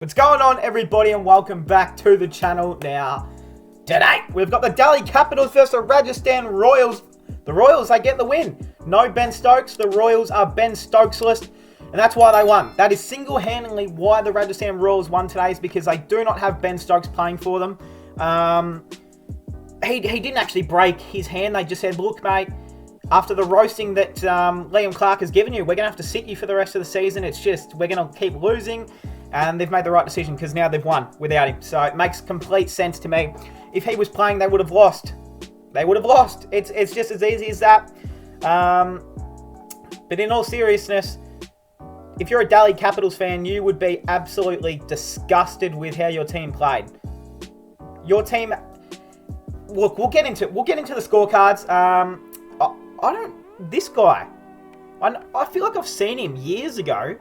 What's going on, everybody, and welcome back to the channel. Now, today, we've got the Delhi Capitals versus the Rajasthan Royals. The Royals, they get the win. No Ben Stokes. The Royals are Ben Stokesless, and that's why they won. That is single-handedly why the Rajasthan Royals won today, is because they do not have Ben Stokes playing for them. He didn't actually break his hand. They just said, look, mate, after the roasting that Liam Clarke has given you, we're going to have to sit you for the rest of the season. It's just, we're going to keep losing. And they've made the right decision because now they've won without him. So it makes complete sense to me. If he was playing, they would have lost. They would have lost. It's just as easy as that. But in all seriousness, if you're a Delhi Capitals fan, you would be absolutely disgusted with how your team played. Your team... Look, we'll get into the scorecards. This guy, I feel like I've seen him years ago.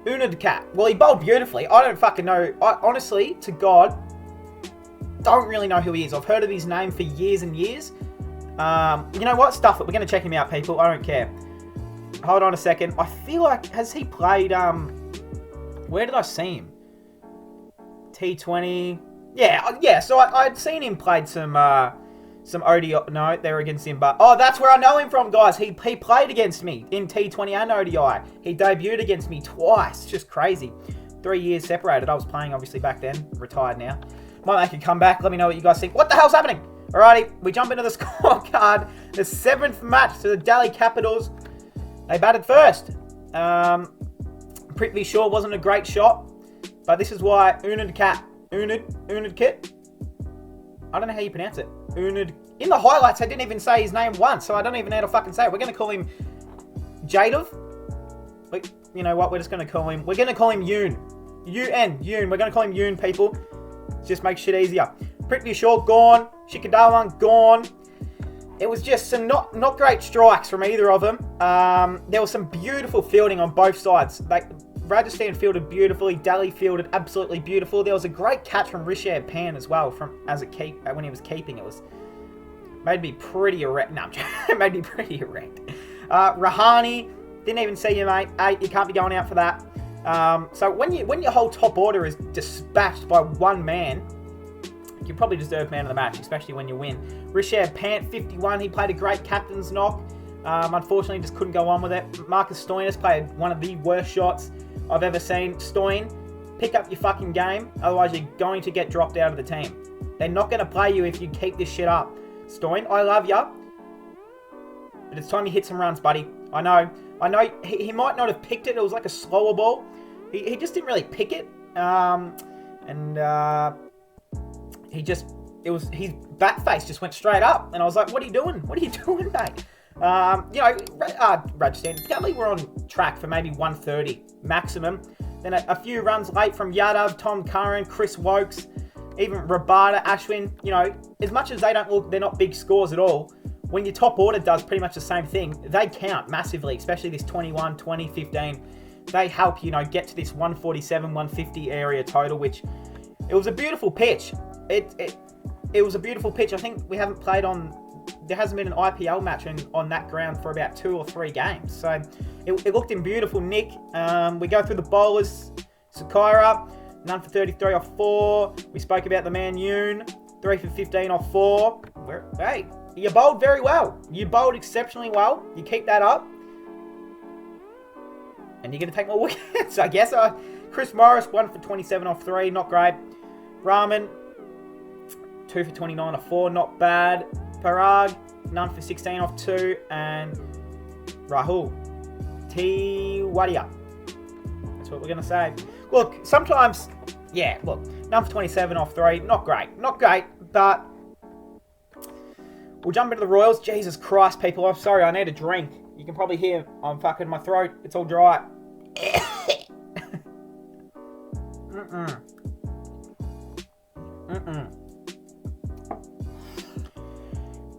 Unadkat. Well, he bowled beautifully. I don't fucking know. I honestly, to God, don't really know who he is. I've heard of his name for years and years. You know what? Stuff it. We're going to check him out, people. I don't care. Hold on a second. I feel like, has he played, where did I see him? T20. Yeah. So I'd seen him played some ODI. No, they were against him, but... Oh, that's where I know him from, guys. He played against me in T20 and ODI. He debuted against me twice. Just crazy. 3 years separated. I was playing, obviously, back then. Retired now. Might make a comeback. Let me know what you guys think. What the hell's happening? Alrighty, we jump into the scorecard. The 7th match to the Delhi Capitals. They batted first. Pretty sure wasn't a great shot, but this is why Unadkat. I don't know how you pronounce it. Unad. In the highlights, I didn't even say his name once, so I don't even know how to fucking say it. We're going to call him Jadov. You know what? We're going to call him Yoon. Yoon. We're going to call him Yoon, people. Just make shit easier. Pretty sure, gone. Shikadawan, gone. It was just some not great strikes from either of them. There was some beautiful fielding on both sides. Rajasthan fielded beautifully. Delhi fielded absolutely beautiful. There was a great catch from Rishabh Pant as well when he was keeping. It was made me pretty erect. No, it made me pretty erect. Rahani, didn't even see you, mate. 8, you can't be going out for that. So when your whole top order is dispatched by one man, you probably deserve man of the match, especially when you win. Rishabh Pant, 51. He played a great captain's knock. Unfortunately, just couldn't go on with it. Marcus Stoinis played one of the worst shots I've ever seen. Stoin, pick up your fucking game. Otherwise, you're going to get dropped out of the team. They're not going to play you if you keep this shit up. Stoin, I love ya, but it's time you hit some runs, buddy. I know. He might not have picked it. It was like a slower ball. He just didn't really pick it. His bat face just went straight up. And I was like, what are you doing? What are you doing, mate? Rajasthan, Delhi were on track for maybe 130 maximum. Then a few runs late from Yadav, Tom Curran, Chris Wokes, even Rabada, Ashwin. You know, as much as they don't look, they're not big scores at all. When your top order does pretty much the same thing, they count massively, especially this 21, 20, 15. They help, get to this 147, 150 area total, which it was a beautiful pitch. It was a beautiful pitch. I think we haven't played on... There hasn't been an IPL match on that ground for about 2 or 3 games. So it looked in beautiful nick. We go through the bowlers. Sakaira, none for 33 off 4. We spoke about the man Yoon, 3 for 15 off 4. Hey, you bowled very well. You bowled exceptionally well. You keep that up, and you're going to take more wickets, I guess. Chris Morris, 1 for 27 off 3. Not great. Rahman, 2 for 29 off 4. Not bad. Parag, none for 16 off 2, and Rahul Tiwadia. That's what we're going to say. Look, sometimes, none for 27 off 3, not great, but we'll jump into the Royals. Jesus Christ, people, I'm sorry, I need a drink. You can probably hear I'm fucking my throat, it's all dry.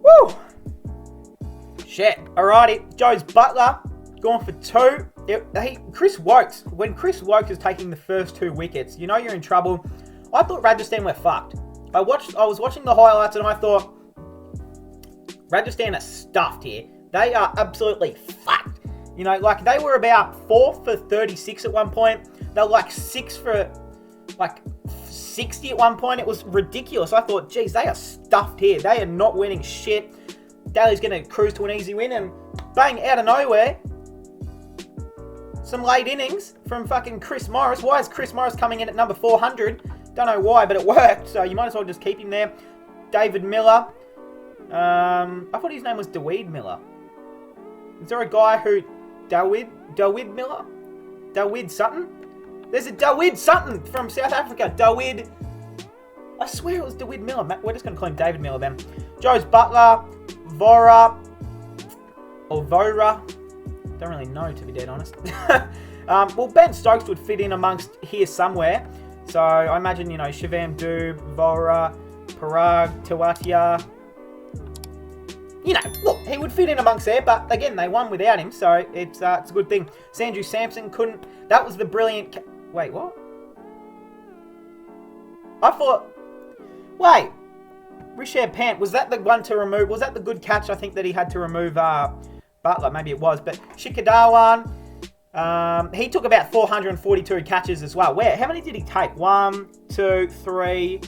Woo! Shit. Alrighty. Joe's Butler gone for 2. Chris Wokes. When Chris Wokes is taking the first 2 wickets, you're in trouble. I thought Rajasthan were fucked. I was watching the highlights and I thought Rajasthan are stuffed here. They are absolutely fucked. You know, like they were about 4 for 36 at one point. They were like 6 for like 60 at one point. It was ridiculous. I thought, geez, they are stuffed here. They are not winning shit. Daly's going to cruise to an easy win, and bang, out of nowhere, some late innings from fucking Chris Morris. Why is Chris Morris coming in at number 400? Don't know why, but it worked, so you might as well just keep him there. David Miller. I thought his name was Daweed Miller. Is there a guy who... Daweed Miller? Daweed Sutton? There's a Daweed Sutton from South Africa. Daweed... I swear it was Daweed Miller. We're just going to call him David Miller then. Joes Butler. Vora. Or Vora. Don't really know, to be dead honest. Well, Ben Stokes would fit in amongst here somewhere. So I imagine, you know, Shivam Doob, Vora, Parag, Tawatia. You know, look, he would fit in amongst there, but again, they won without him, so it's a good thing. Sanju Samson couldn't. That was the brilliant. Wait, what? I thought. Wait, Rishabh Pant, was that the one to remove? Was that the good catch? I think that he had to remove Butler. Maybe it was, but Shikadawan. He took about 442 catches as well. Where? How many did he take? 1, 2, 3.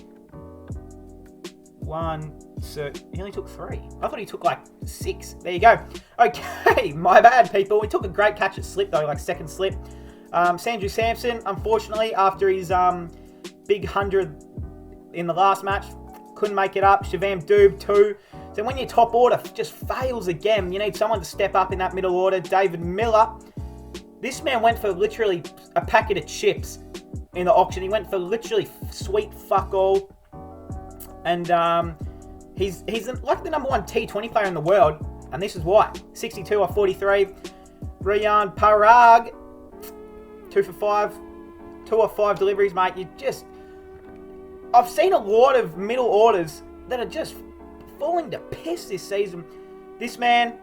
1, 2. He only took 3. I thought he took like 6. There you go. Okay, my bad, people. He took a great catch at slip though, like second slip. Sanju Samson, unfortunately, after his big 100 in the last match, couldn't make it up. Shivam Doob 2. So when your top order just fails again, you need someone to step up in that middle order. David Miller. This man went for literally a packet of chips in the auction. He went for literally sweet fuck all. And he's like the number 1 T20 player in the world. And this is why. 62 or 43. Riyan Parag. 2 for 5. 2 or 5 deliveries, mate. You just... I've seen a lot of middle orders that are just falling to piss this season. This man,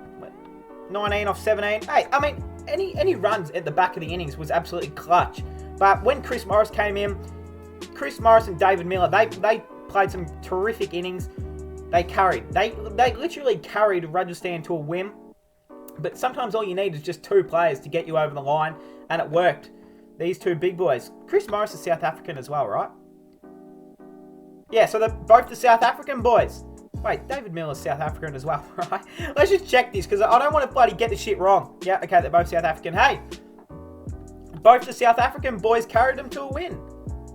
19 off 17. Hey, I mean, any runs at the back of the innings was absolutely clutch. But when Chris Morris came in, Chris Morris and David Miller, they played some terrific innings. They carried. They literally carried Rajasthan to a win. But sometimes all you need is just 2 players to get you over the line, and it worked. These 2 big boys. Chris Morris is South African as well, right? Yeah, so they're both the South African boys. Wait, David Miller's South African as well, right? Let's just check this, because I don't want to bloody get this shit wrong. Yeah, okay, they're both South African. Hey, both the South African boys carried them to a win.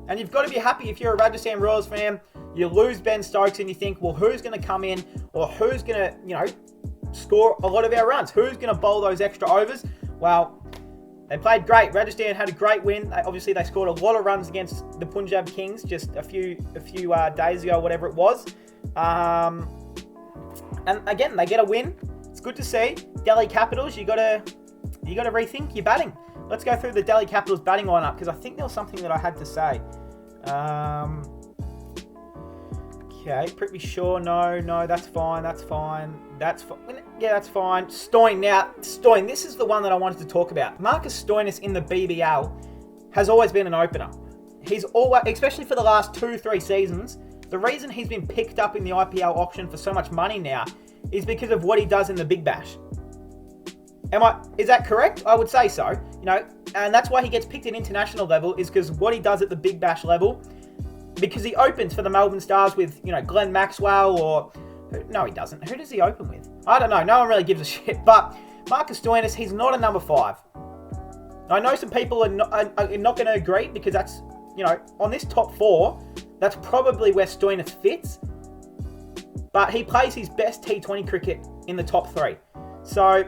And you've got to be happy if you're a Rajasthan Royals fan. You lose Ben Stokes and you think, well, who's going to come in, or who's going to, you know, score a lot of our runs? Who's going to bowl those extra overs? Well, they played great. Rajasthan had a great win. Obviously, they scored a lot of runs against the Punjab Kings just a few days ago, whatever it was. And again, they get a win. It's good to see. Delhi Capitals, you gotta rethink your batting. Let's go through the Delhi Capitals batting lineup, because I think there was something that I had to say. Okay, Prithvi Shaw, no, that's fine. Yeah, that's fine. Stoin, this is the one that I wanted to talk about. Marcus Stoinis in the BBL has always been an opener. He's always, especially for the last 2-3 seasons, the reason he's been picked up in the IPL auction for so much money now is because of what he does in the Big Bash. Is that correct? I would say so. You know, and that's why he gets picked at international level, is because what he does at the Big Bash level, because he opens for the Melbourne Stars with, you know, Glenn Maxwell or... No, he doesn't. Who does he open with? I don't know. No one really gives a shit. But Marcus Stoinis, he's not a number 5. I know some people are not going to agree, because that's, you know, on this top 4, that's probably where Stoinis fits. But he plays his best T20 cricket in the top 3. So,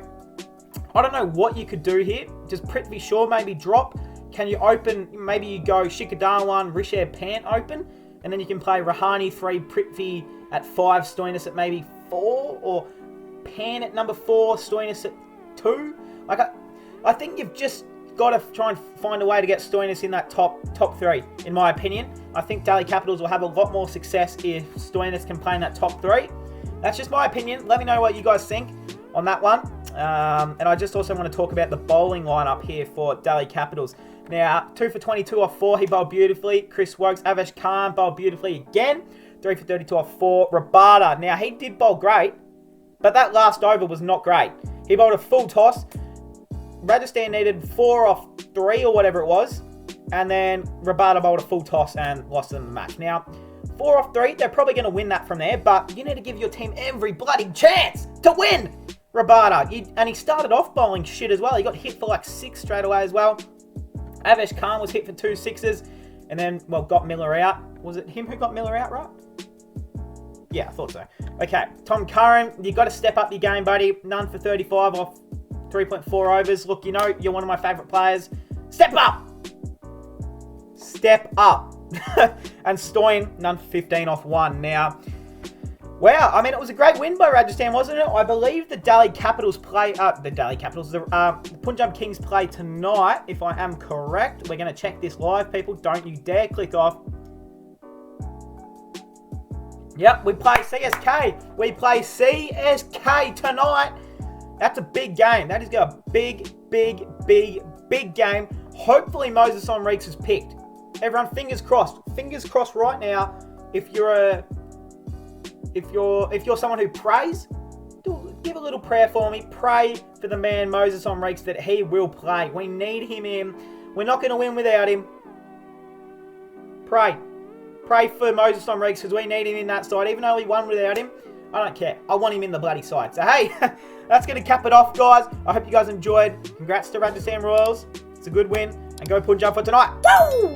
I don't know what you could do here. Does Prithvi Shaw maybe drop? Can you open, maybe you go Shikadawan, Rishabh Pant open, and then you can play Rahane 3, Prithvi at 5, Stoinis at maybe 4, or Pan at number 4, Stoinis at 2. Like, I think you've just got to try and find a way to get Stoinis in that top 3, in my opinion. I think Delhi Capitals will have a lot more success if Stoinis can play in that top 3. That's just my opinion. Let me know what you guys think on that one. And I just also want to talk about the bowling lineup here for Delhi Capitals. Now, 2 for 22 off 4, he bowled beautifully. Chris Wokes, Avesh Khan bowled beautifully again. 3 for 32 off 4. Rabada, now he did bowl great, but that last over was not great. He bowled a full toss. Rajasthan needed 4 off 3 or whatever it was. And then Rabada bowled a full toss and lost them the match. Now, 4 off 3, they're probably going to win that from there, but you need to give your team every bloody chance to win. Rabada, and he started off bowling shit as well. He got hit for like 6 straight away as well. Avesh Khan was hit for 2 sixes, and then, well, got Miller out. Was it him who got Miller out, right? Yeah, I thought so. Okay, Tom Curran, you got to step up your game, buddy. None for 35 off 3.4 overs. Look, you know, you're one of my favourite players. Step up! Step up. And Stoyan, none for 15 off 1. Now, wow, I mean, it was a great win by Rajasthan, wasn't it? I believe the Delhi Capitals play, the Punjab Kings play tonight, if I am correct. We're going to check this live, people. Don't you dare click off. Yep, we play CSK. We play CSK tonight. That's a big game. That is a big, big, big, big game. Hopefully Moses Onreeks is picked. Everyone, fingers crossed. Fingers crossed right now. If you're someone who prays, give a little prayer for me. Pray for the man Moses Onreeks that he will play. We need him in. We're not going to win without him. Pray. Pray for Moses Onreeks because we need him in that side. Even though we won without him, I don't care. I want him in the bloody side. So, hey, that's going to cap it off, guys. I hope you guys enjoyed. Congrats to Rajasthan Royals. It's a good win. And go Punjab for tonight. Woo!